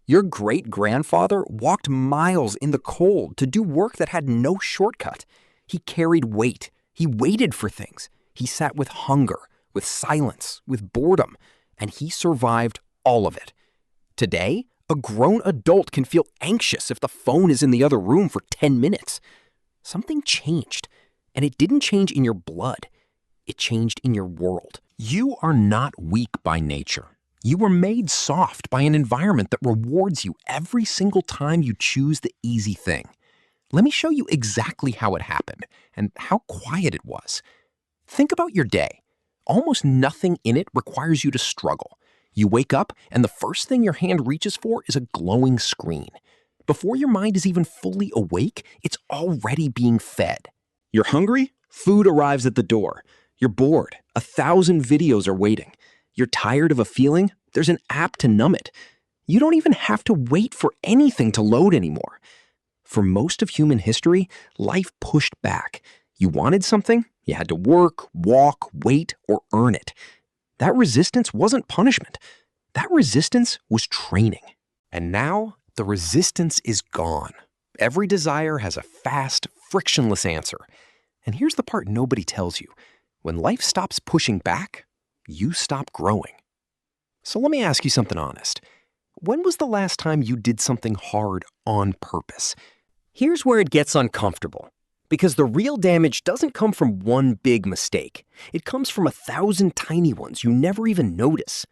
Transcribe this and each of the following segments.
Your great-grandfather walked miles in the cold to do work that had no shortcut. He carried weight. He waited for things. He sat with hunger, with silence, with boredom, and he survived all of it. Today, a grown adult can feel anxious if the phone is in the other room for 10 minutes. Something changed, and it didn't change in your blood. It changed in your world. You are not weak by nature. You were made soft by an environment that rewards you every single time you choose the easy thing. Let me show you exactly how it happened and how quiet it was. Think about your day. Almost nothing in it requires you to struggle. You wake up and the first thing your hand reaches for is a glowing screen. Before your mind is even fully awake, it's already being fed. You're hungry? Food arrives at the door. You're bored. 1,000 videos are waiting. You're tired of a feeling? There's an app to numb it. You don't even have to wait for anything to load anymore. For most of human history, life pushed back. You wanted something? You had to work, walk, wait, or earn it. That resistance wasn't punishment. That resistance was training. And now, the resistance is gone. Every desire has a fast, frictionless answer. And here's the part nobody tells you. When life stops pushing back, you stop growing. So let me ask you something honest. When was the last time you did something hard on purpose? Here's where it gets uncomfortable. Because the real damage doesn't come from one big mistake. It comes from 1,000 tiny ones you never even notice.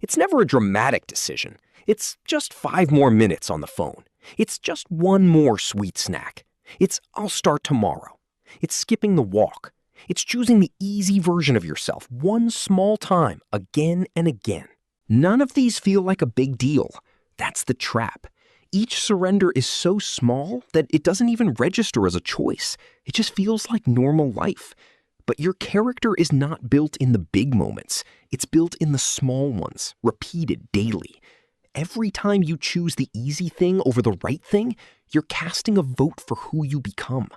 It's never a dramatic decision. It's just 5 more minutes on the phone. It's just one more sweet snack. It's I'll start tomorrow. It's skipping the walk. It's choosing the easy version of yourself one small time, again and again. None of these feel like a big deal. That's the trap. Each surrender is so small that it doesn't even register as a choice. It just feels like normal life. But your character is not built in the big moments. It's built in the small ones, repeated daily. Every time you choose the easy thing over the right thing, you're casting a vote for who you become.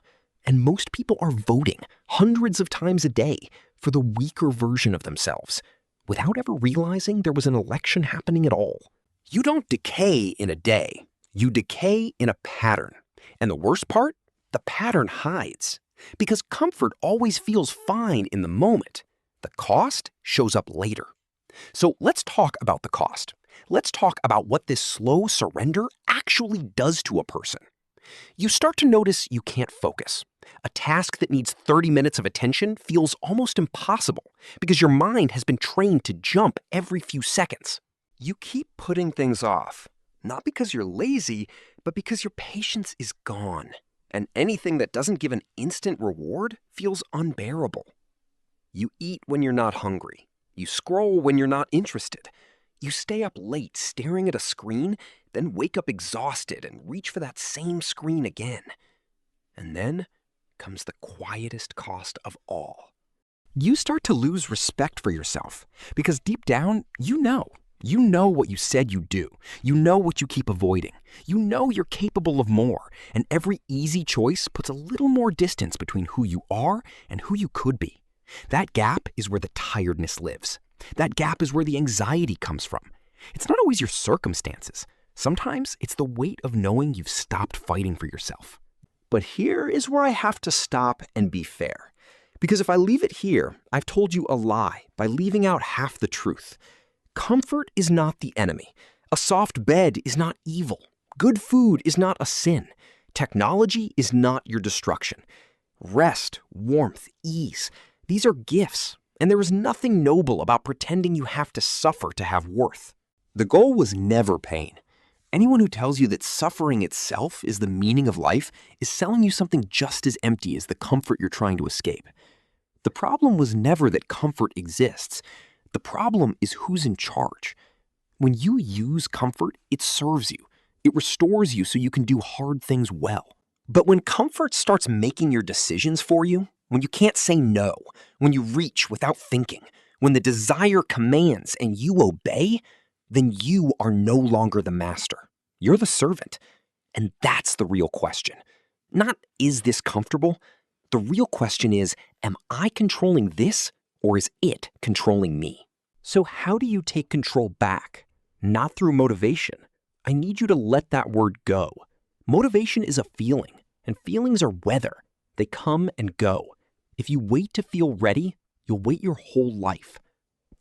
And most people are voting hundreds of times a day for the weaker version of themselves, without ever realizing there was an election happening at all. You don't decay in a day. You decay in a pattern. And the worst part? The pattern hides. Because comfort always feels fine in the moment. The cost shows up later. So let's talk about the cost. Let's talk about what this slow surrender actually does to a person. You start to notice you can't focus. A task that needs 30 minutes of attention feels almost impossible because your mind has been trained to jump every few seconds. You keep putting things off, not because you're lazy, but because your patience is gone. And anything that doesn't give an instant reward feels unbearable. You eat when you're not hungry. You scroll when you're not interested. You stay up late staring at a screen, then wake up exhausted and reach for that same screen again. And then comes the quietest cost of all. You start to lose respect for yourself because deep down, you know what you said you'd do. You know what you keep avoiding. You know you're capable of more, and every easy choice puts a little more distance between who you are and who you could be. That gap is where the tiredness lives. That gap is where the anxiety comes from. It's not always your circumstances. Sometimes it's the weight of knowing you've stopped fighting for yourself. But here is where I have to stop and be fair. Because if I leave it here, I've told you a lie by leaving out half the truth. Comfort is not the enemy. A soft bed is not evil. Good food is not a sin. Technology is not your destruction. Rest, warmth, ease, these are gifts. And there is nothing noble about pretending you have to suffer to have worth. The goal was never pain. Anyone who tells you that suffering itself is the meaning of life is selling you something just as empty as the comfort you're trying to escape. The problem was never that comfort exists. The problem is who's in charge. When you use comfort, it serves you. It restores you so you can do hard things well. But when comfort starts making your decisions for you, when you can't say no, when you reach without thinking, when the desire commands and you obey, then you are no longer the master. You're the servant. And that's the real question. Not, is this comfortable? The real question is, am I controlling this or is it controlling me? So how do you take control back? Not through motivation. I need you to let that word go. Motivation is a feeling, and feelings are weather. They come and go. If you wait to feel ready, you'll wait your whole life.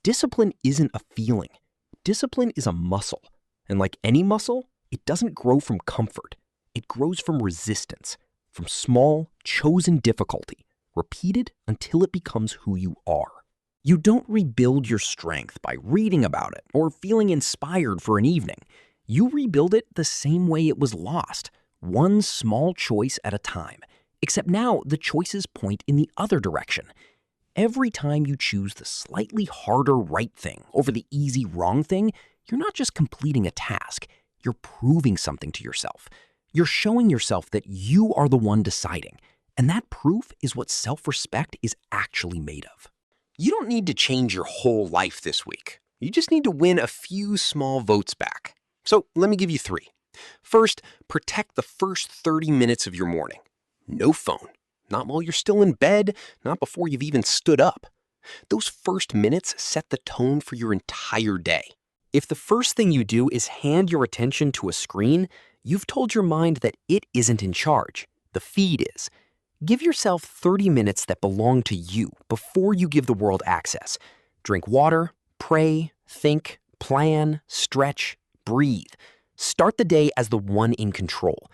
Discipline isn't a feeling. Discipline is a muscle. And like any muscle, it doesn't grow from comfort. It grows from resistance, from small, chosen difficulty, repeated until it becomes who you are. You don't rebuild your strength by reading about it or feeling inspired for an evening. You rebuild it the same way it was lost, one small choice at a time. Except now the choices point in the other direction. Every time you choose the slightly harder right thing over the easy wrong thing, you're not just completing a task, you're proving something to yourself. You're showing yourself that you are the one deciding, and that proof is what self-respect is actually made of. You don't need to change your whole life this week. You just need to win a few small votes back. So let me give you 3. First, protect the first 30 minutes of your morning. No phone. Not while you're still in bed, not before you've even stood up. Those first minutes set the tone for your entire day. If the first thing you do is hand your attention to a screen, you've told your mind that it isn't in charge. The feed is. Give yourself 30 minutes that belong to you before you give the world access. Drink water, pray, think, plan, stretch, breathe. Start the day as the one in control.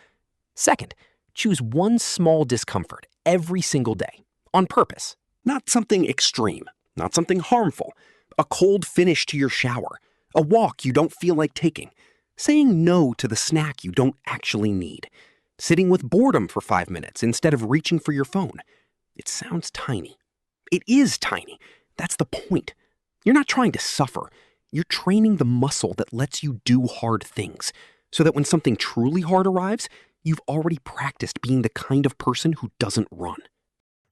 Second, choose one small discomfort every single day, on purpose. Not something extreme, not something harmful. A cold finish to your shower, a walk you don't feel like taking, saying no to the snack you don't actually need, sitting with boredom for 5 minutes instead of reaching for your phone. It sounds tiny. It is tiny. That's the point. You're not trying to suffer. You're training the muscle that lets you do hard things, so that when something truly hard arrives, you've already practiced being the kind of person who doesn't run.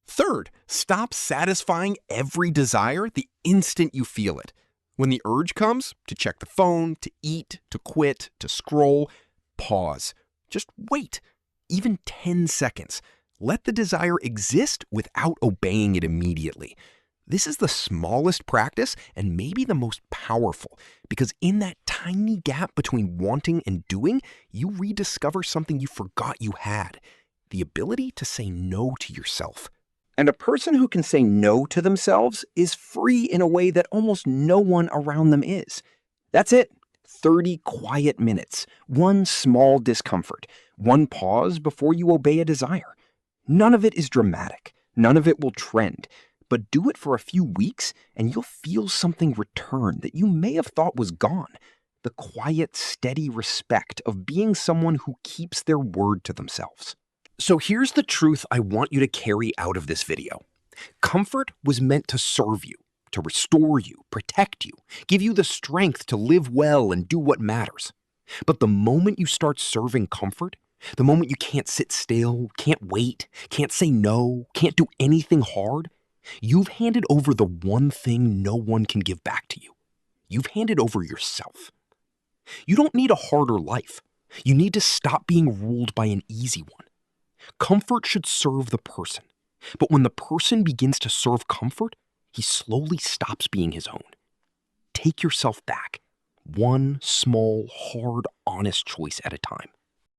Third, stop satisfying every desire the instant you feel it. When the urge comes to check the phone, to eat, to quit, to scroll, pause. Just wait. Even 10 seconds. Let the desire exist without obeying it immediately. This is the smallest practice and maybe the most powerful, because in that tiny gap between wanting and doing, you rediscover something you forgot you had: the ability to say no to yourself. And a person who can say no to themselves is free in a way that almost no one around them is. That's it. 30 quiet minutes, one small discomfort, one pause before you obey a desire. None of it is dramatic. None of it will trend. But do it for a few weeks and you'll feel something return that you may have thought was gone. The quiet, steady respect of being someone who keeps their word to themselves. So here's the truth I want you to carry out of this video. Comfort was meant to serve you, to restore you, protect you, give you the strength to live well and do what matters. But the moment you start serving comfort, the moment you can't sit still, can't wait, can't say no, can't do anything hard, you've handed over the one thing no one can give back to you. You've handed over yourself. You don't need a harder life. You need to stop being ruled by an easy one. Comfort should serve the person. But when the person begins to serve comfort, he slowly stops being his own. Take yourself back, one small, hard, honest choice at a time.